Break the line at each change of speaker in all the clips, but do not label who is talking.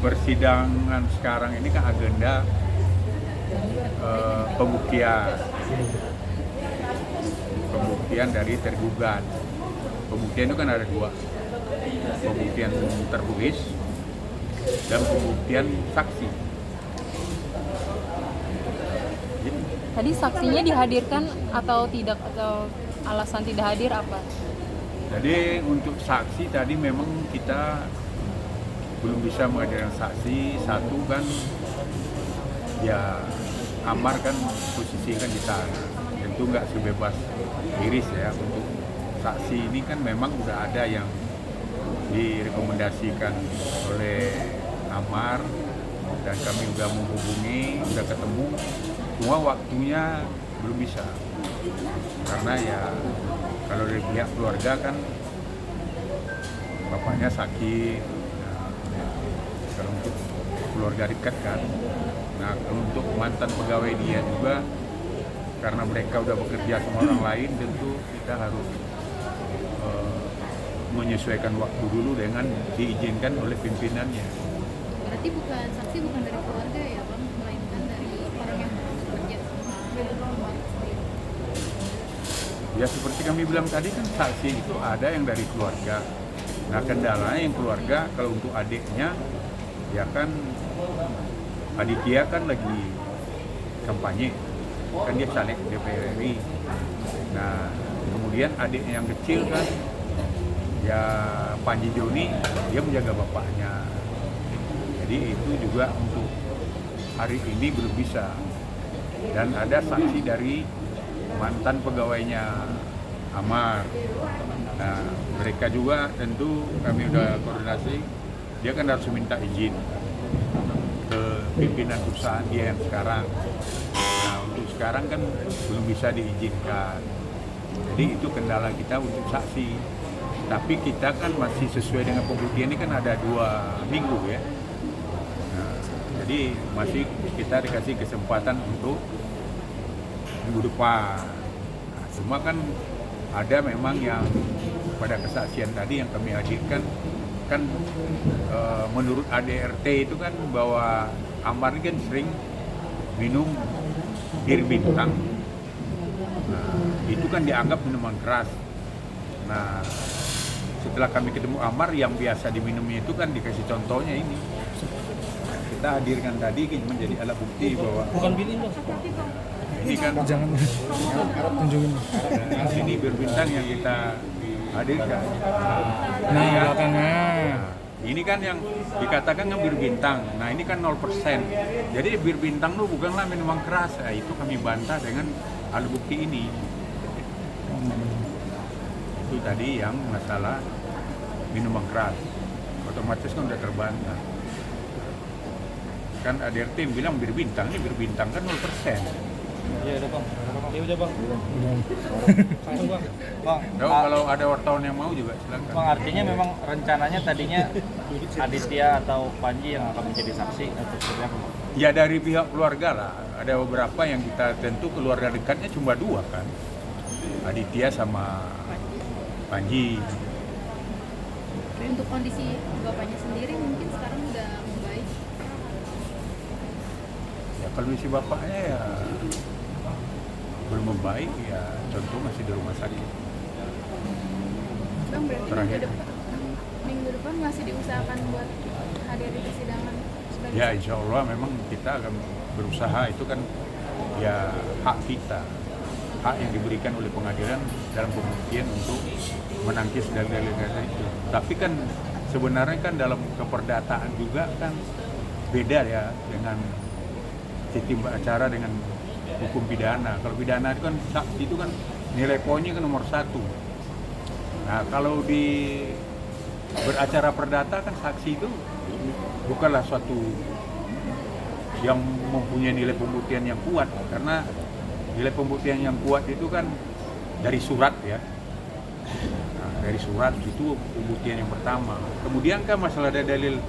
persidangan sekarang ini kan agenda pembuktian dari tergugat. Pembuktian itu kan ada dua, pembuktian tertulis dan pembuktian saksi.
Tadi saksinya dihadirkan atau tidak, atau alasan tidak hadir apa?
Jadi untuk saksi tadi memang kita belum bisa menghadirkan saksi. Satu kan ya Amar kan posisikan di sana, tentu nggak sebebas Iris ya. Untuk saksi ini kan memang udah ada yang direkomendasikan oleh Amar dan kami udah menghubungi, udah ketemu, cuma waktunya belum bisa karena ya kalau dari pihak keluarga kan bapaknya sakit. Nah, kalau untuk keluarga dekat kan, nah kalau untuk mantan pegawai dia juga karena mereka udah bekerja sama orang lain, tentu kita harus menyesuaikan waktu dulu dengan diizinkan oleh pimpinannya.
Berarti saksi bukan dari keluarga ya Bang, melainkan dari orang yang bekerja sama sendiri.
Ya seperti kami bilang tadi kan saksi itu ada yang dari keluarga. Nah kendalanya yang keluarga, kalau untuk adiknya ya kan Aditya kan lagi kampanye, kan dia caleg DPR RI. Nah kemudian adiknya yang kecil kan ya Panji Joni, dia menjaga bapaknya. Jadi itu juga untuk hari ini belum bisa. Dan ada saksi dari mantan pegawainya Amar. Nah mereka juga tentu kami udah koordinasi, dia kan harus minta izin ke pimpinan perusahaan dia yang sekarang. Nah untuk sekarang kan belum bisa diizinkan. Jadi itu kendala kita untuk saksi. Tapi kita kan masih sesuai dengan pembuktian ini kan ada 2 minggu ya. Nah, jadi masih kita dikasih kesempatan untuk minggu depan. Nah, cuma kan ada memang yang pada kesaksian tadi yang kami hadirkan kan menurut ADRT itu kan bahwa Amar ini kan sering minum bir bintang. Nah, itu kan dianggap minuman keras. Nah, setelah kami ketemu Amar, yang biasa diminumnya itu kan dikasih contohnya ini. Nah, kita hadirkan tadi menjadi alat bukti bahwa
Bukan bilin dong.
ini kan
Jangan tunjukin.
nah, ini bir bintang yang kita hadirkan.
Nah, belakangnya.
Nah, ini kan yang dikatakan kan bir bintang. Nah, ini kan 0%. Jadi bir bintang itu bukanlah minuman keras. Nah, itu kami bantah dengan alat bukti ini. Itu tadi yang masalah minuman keras, otomatis kan udah terbantah. Kan ADRT bilang bir bintang, ini bir bintang kan 0%.
Iya udah bang, iya udah bang. Langsung bang. Bang,
Nah, kalau ada wartawan yang mau juga silakan.
Bang, artinya memang rencananya tadinya Aditya atau Panji yang akan menjadi saksi atau seperti apa?
Ya dari pihak keluarga lah, ada beberapa yang kita tentu keluarga dekatnya cuma 2 kan, Aditya sama Panji.
Untuk kondisi bapaknya sendiri mungkin sekarang udah membaik.
Ya kalau isi bapaknya ya belum membaik, ya contoh masih di rumah sakit.
Bang, berarti
Terakhir.
minggu depan masih diusahakan buat hadir di persidangan sebagai
Ya insya Allah memang kita akan berusaha, itu kan ya hak kita, hak yang diberikan oleh pengadilan dalam pembuktian untuk menangkis dalil-dalil itu. Tapi kan sebenarnya kan dalam keperdataan juga kan beda ya dengan sistem acara dengan hukum pidana. Kalau pidana itu kan saksi itu kan nilai poinnya kan nomor 1. Nah kalau di beracara perdata kan saksi itu bukanlah suatu yang mempunyai nilai pembuktian yang kuat, karena nilai pembuktian yang kuat itu kan dari surat ya. Nah, dari surat itu pembuktian yang pertama. Kemudian kan masalah dalil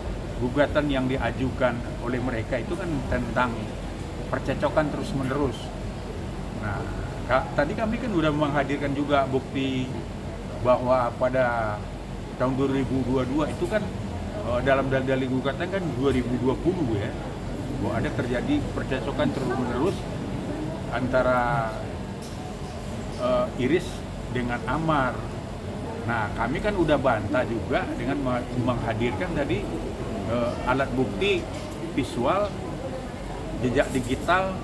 gugatan yang diajukan oleh mereka itu kan tentang percecokan terus-menerus. Nah, tadi kami kan sudah menghadirkan juga bukti bahwa pada tahun 2022 itu kan dalam dalil gugatan kan 2020 ya, bahwa ada terjadi percecokan terus-menerus antara Iris dengan Amar. Nah, kami kan udah bantah juga dengan menghadirkan tadi alat bukti visual jejak digital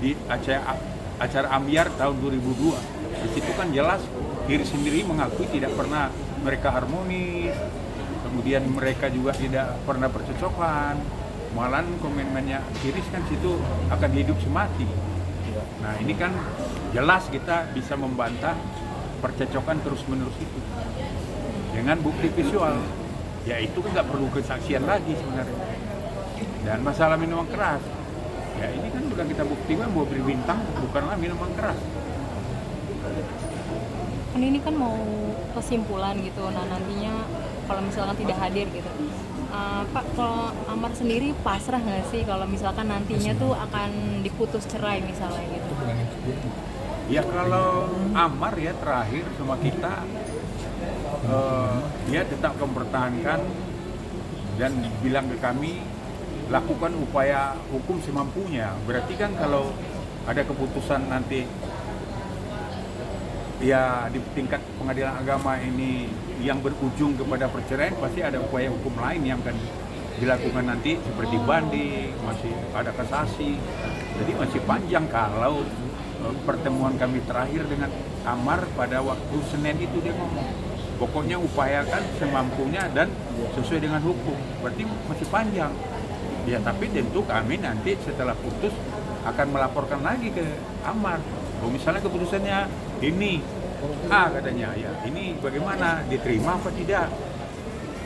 di acara Ambyar tahun 2002. Di situ kan jelas Iris sendiri mengakui tidak pernah mereka harmonis, kemudian mereka juga tidak pernah percocokan. Malahan komitmennya Iris kan situ akan hidup semati. Nah, ini kan jelas kita bisa membantah percecokan terus-menerus itu dengan bukti visual. Ya itu kan nggak perlu kesaksian lagi sebenarnya. Dan masalah minuman keras, ya ini kan sudah kita buktikan bahwa berbintang bukanlah minuman keras.
Kan ini kan mau kesimpulan gitu, nah nantinya kalau misalkan tidak hadir gitu, Pak, kalau Amar sendiri pasrah nggak sih kalau misalkan nantinya tuh akan diputus cerai misalnya gitu?
Ya kalau Amar ya terakhir sama kita, dia tetap mempertahankan dan bilang ke kami, lakukan upaya hukum semampunya. Berarti kan kalau ada keputusan nanti ya di tingkat pengadilan agama ini yang berujung kepada perceraian, pasti ada upaya hukum lain yang akan dilakukan nanti seperti banding, masih ada kasasi. Jadi masih panjang. Kalau pertemuan kami terakhir dengan Amar pada waktu Senin itu dia ngomong, pokoknya upayakan semampunya dan sesuai dengan hukum. Berarti masih panjang. Ya tapi tentu kami nanti setelah putus akan melaporkan lagi ke Amar. Oh, misalnya keputusannya ini A katanya, ya ini bagaimana, diterima apa tidak?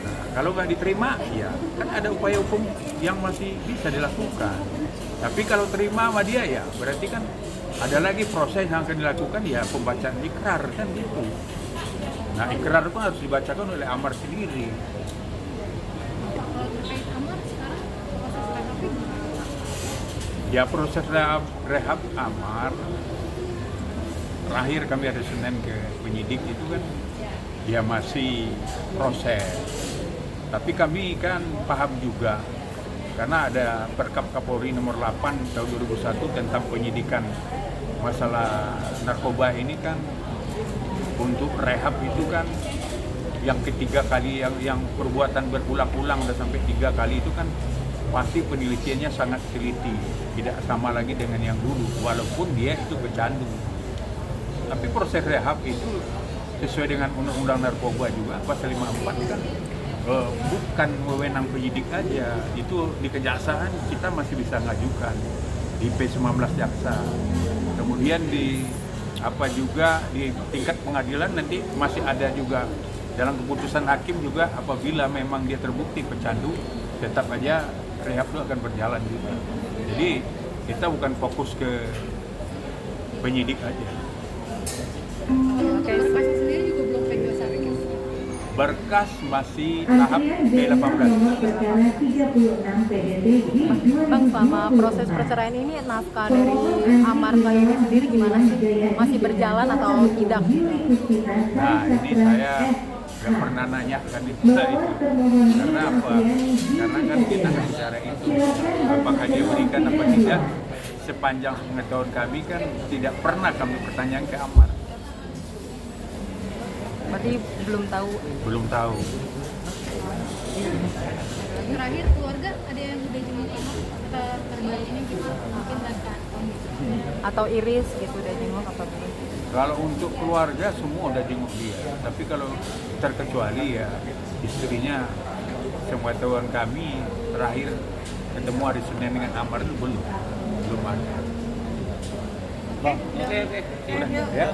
Nah, kalau nggak diterima, ya kan ada upaya hukum yang masih bisa dilakukan. Tapi kalau terima sama dia, ya berarti kan ada lagi proses yang akan dilakukan, ya pembacaan ikrar kan gitu. Nah, ikrar itu harus dibacakan oleh Amar sendiri.
Kalau terkait Amar sekarang proses rehabnya gimana?
Ya proses rehab Amar terakhir kami ada Senin ke penyidik itu kan ya masih proses. Tapi kami kan paham juga karena ada Perkap Kapolri nomor 8 tahun 2001 tentang penyidikan masalah narkoba ini kan, untuk rehab itu kan yang ketiga kali yang perbuatan berulang-ulang dan sampai 3 kali itu kan pasti penelitiannya sangat teliti, tidak sama lagi dengan yang dulu walaupun dia itu pecandu. Tapi proses rehab itu sesuai dengan Undang-Undang Narkoba juga pasal 54 kan bukan wewenang penyidik aja, itu di kejaksaan kita masih bisa ngajukan di P19 jaksa. Kemudian di tingkat pengadilan nanti masih ada juga dalam keputusan hakim juga, apabila memang dia terbukti pecandu tetap aja rehab itu akan berjalan juga. Jadi kita bukan fokus ke penyidik aja.
Oke, berkasnya sendiri juga belum pegang saat ini.
Berkas masih tahap P18.
Bang, selama proses perceraian ini naskah dari Amar ini sendiri gimana sih? Masih berjalan atau tidak?
Nah, ini saya nggak pernah nanya kan itu. Karena apa? Karena kan kita nggak bicara itu. Apakah dia berikan apa tidak? Sepanjang pengetahuan kami kan tidak pernah kami pertanyaan ke Amar.
Berarti belum tahu.
Belum tahu.
Terakhir keluarga ada yang udah jenguk Amar terbarunya gitu, mungkin dan kantong gitu.
Atau Iris gitu udah jenguk apa belum?
Kalau untuk keluarga semua udah jenguk dia. Tapi kalau terkecuali ya istrinya, sepengetahuan kami terakhir ketemu hari Senin dengan Amar itu belum ada.
Bang, oke.
Udah, ya.